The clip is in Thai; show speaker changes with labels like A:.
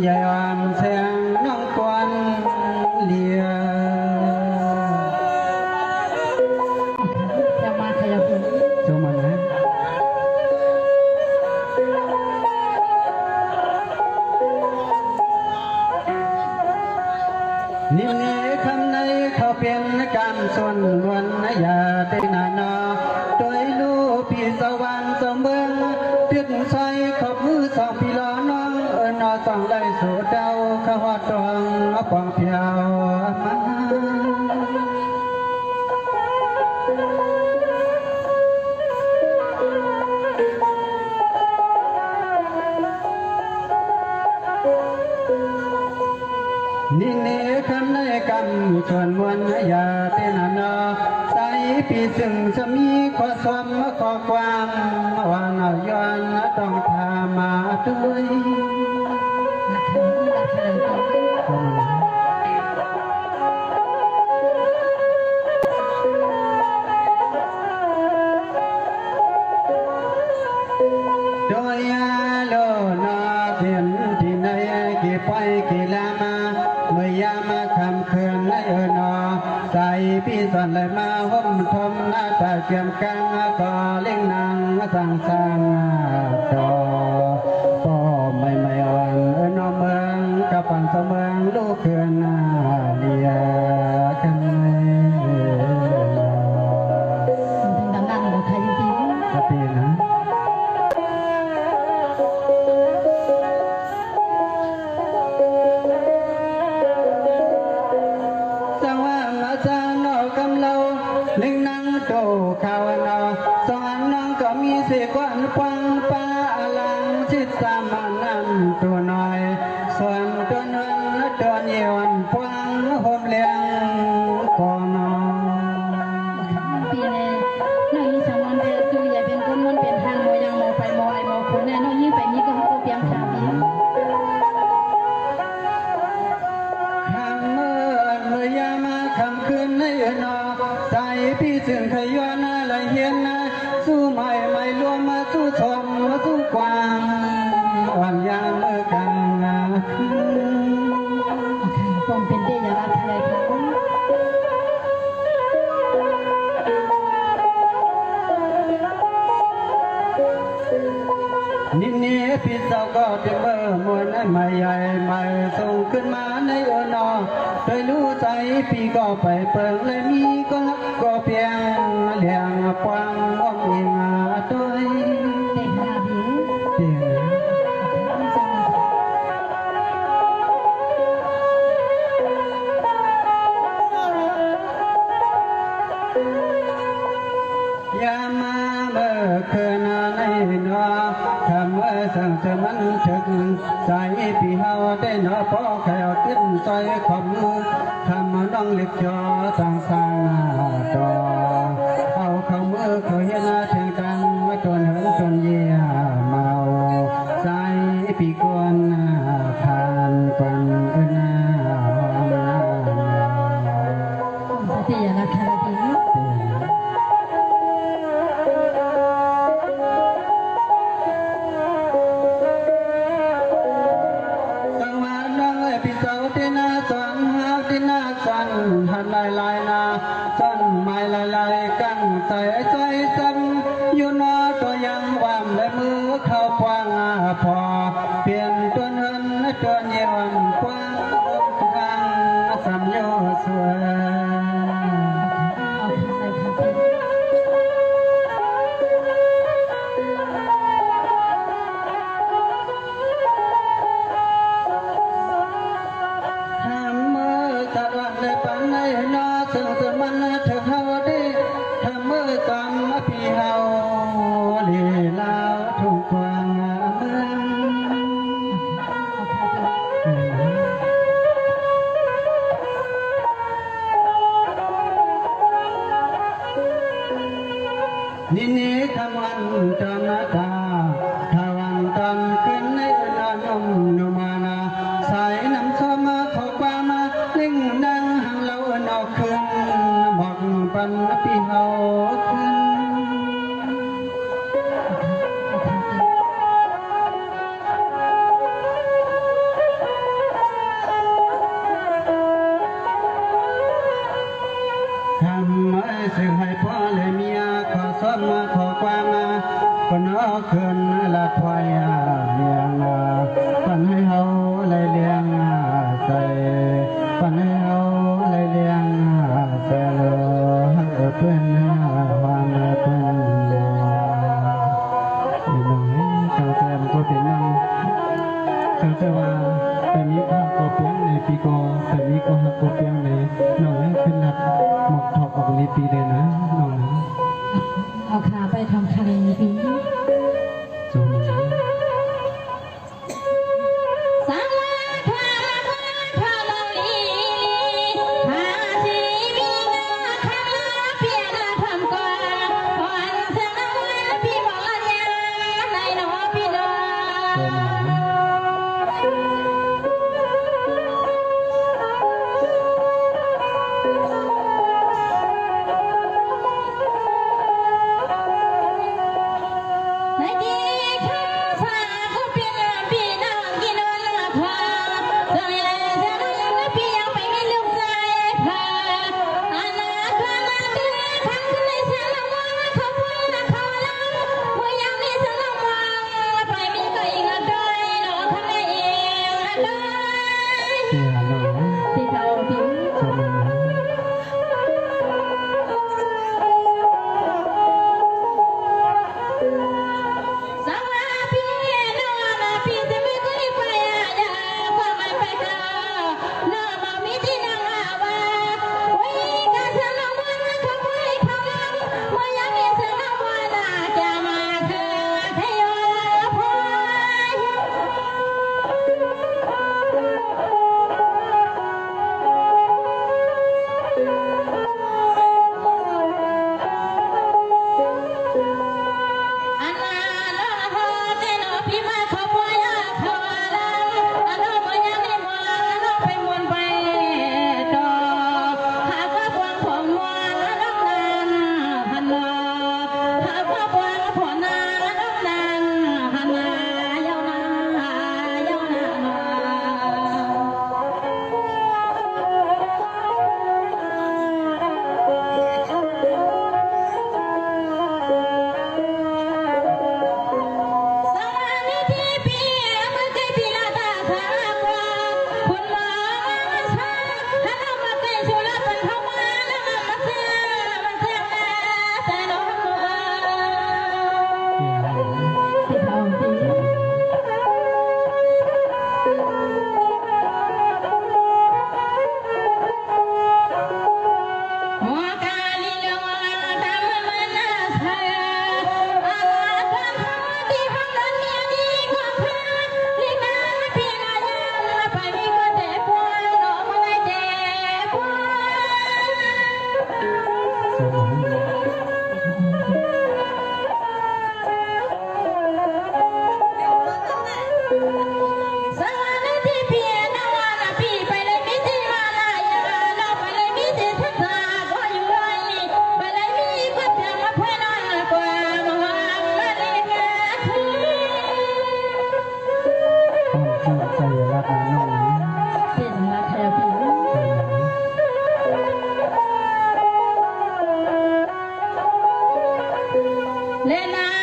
A: ใหญ่อ่อนแสงน้องกวนเลีย
B: จะมาขยับ
A: โจมานะนิ่มนี้คำในเขาเป็นการส่วนล้วนอย่าได้นานาโดยลูกพี่สวรรค์สมเมืองเพียรใช้ขอบมือสองพี่ล้อน้องนอต้องได้สู่เดาข้าหอดดวงปองเพียวมานิ่งเนคำในกำชวนมวลอย่าเต้นนอใส่ปีซึ่งจะมีข้อสมข้อความวางเอาย้อนต้องทามาด้วยโดยโลนาเพียนที่ไหนกี่ไปกี่ลามาเมื่อยามคำคืนในนอใส่พี่สอนเลยมาห่มทมหน้าตาเจียมกังก็เล่งนางสั่งสั่งดอก็ไม่วันนอเมืองกับปันสเมืองลูกเขื่อนเลียกัน
B: ดังนั้นเราไทยจริง
A: สตินะเล่งนั่งโตข้าวนอสองอันน้องก็มีเสกวันปังป้าอลังชิดสามานั่นตัวน้อยส่วนตัวนั้นตัวเยี่ยนปังห่มเลี้ยงก่อนอ
B: ปีนี้น้องยิ่งสมอนเดียคืออย่าเป็นคนมันเป็นทางโมยังโมไปโมไอโมคนแน่น้องยิ่งไปนี้ก็เขาเตรียมชาบี
A: คำเมื่อยามาคำคืนในนอใจพี่จึงขย้อนอะไรเห็นสู้ไม่รวมมาสู้ชมมาสู้กวางวันยามเมื่อกัน
B: ผมเป็นเดียรักอะไรครับ
A: นิ่นี่พี่สาวก็จะเมื่อมวนไม่ใหญ่ไม่ส่งขึ้นมาในนอโดยรู้ใจพี่ก็ไปเปิงเลยมีก็รักก็เพียงเลี้ยงกวางอ้อมเองด้วย
B: เด็กนาบี
A: เตียงยามาเมื่อคืนในนอทำเมื่อสั่งจะมันถึงใจพี่เฮาได้นอพอแขวขึ้นใจขอมือทำน้องเล็กจอสั่งจอเอาเข้ามือเขาเห็นแทงกันมาจนเหินจนเยี่ยเมาใจพี่กวนผ่านกัน
B: ผมเดียรักอะไรดี
A: หันลายนาจันไม่ลายกังใจใจจันอยู่นอตัวยังวามและมือเข้าปวางพอเปลี่ยนตัว แต่ว่าแต่นี้ข้าก็เปียงในปีกอแต่นี้ก็หักก็เปียงในน้องนั้นขึ้นนัดหมอกถอกออกในปีเลยนะน้องนะ
B: เอาขาไปทำคารีปี
A: จง
B: สาวาพาพามาลีหาชีวิตข้าเพียงทำก่อนก่อนเสียงวันพี่บอกยังในน้องพี่น้องในดีข้าพาก็เป็นพี่น้องกินนอนพาจนเลยจะรู้พี่ยังไม่มีลูกชายพาอนาคตนั้นทำขึ้นในสารวัตรเขาพูดเขาเล่าเมื่อยังมีสารวัตรไปมีก็อีกละด้อยน้องทำไมเองละด้อย
A: เสียน้อง
B: ที่เขาพี่
A: จง
B: สาวาพี่น้องพี่จะไม่เคยไปอย่าความไม่ไปเจอน้องมามีที่นั่งว่าวิ่งกันสารวัตรเขาพูดเขาเล่าเมื่อยังมีสารวัตรจะมาคือเทยพอันนั้นโหเจนพี่มาขบวนเขาลังอันนั้นมันยังไม่หมดอันนั้นไปมวนไปต่อหากว่าพวงผมมวนอันนั้นหันมาหากว่าพวงผมนานอันนั้นหันมายาวนานยาวนานสวัสดีพี่พี่เมื่อกี้พี่ลาตาสากว่าคุณหมอมาช้าถ้าเรามาเป็นชุลเป็นเข้ามาแล้วมาเสียมาเสียแม่แต่น้องมัว
A: เสียน้อง
B: ที่เขาพี่มัวกาลิลวาดำมันน่าใช่อาลากันที่ห้องนั้นมีดีกว่าพาลินาพี่นายังไปมีก็เจ็บปวดน้องไม่เจ็บปวด
A: จง
B: สวัสดีพี่น้องพี่ไปเลยมิจิมาลายาน้องไปเลยมิจิทักษะก็อยู่ไรไปเลยมีก็เพียงมาเพื่อนน้อยกว่ามาไม่ได้แก่คุณ
A: ต้องใจรักน้องนี้
B: เป็นมาแค่พี่เลนา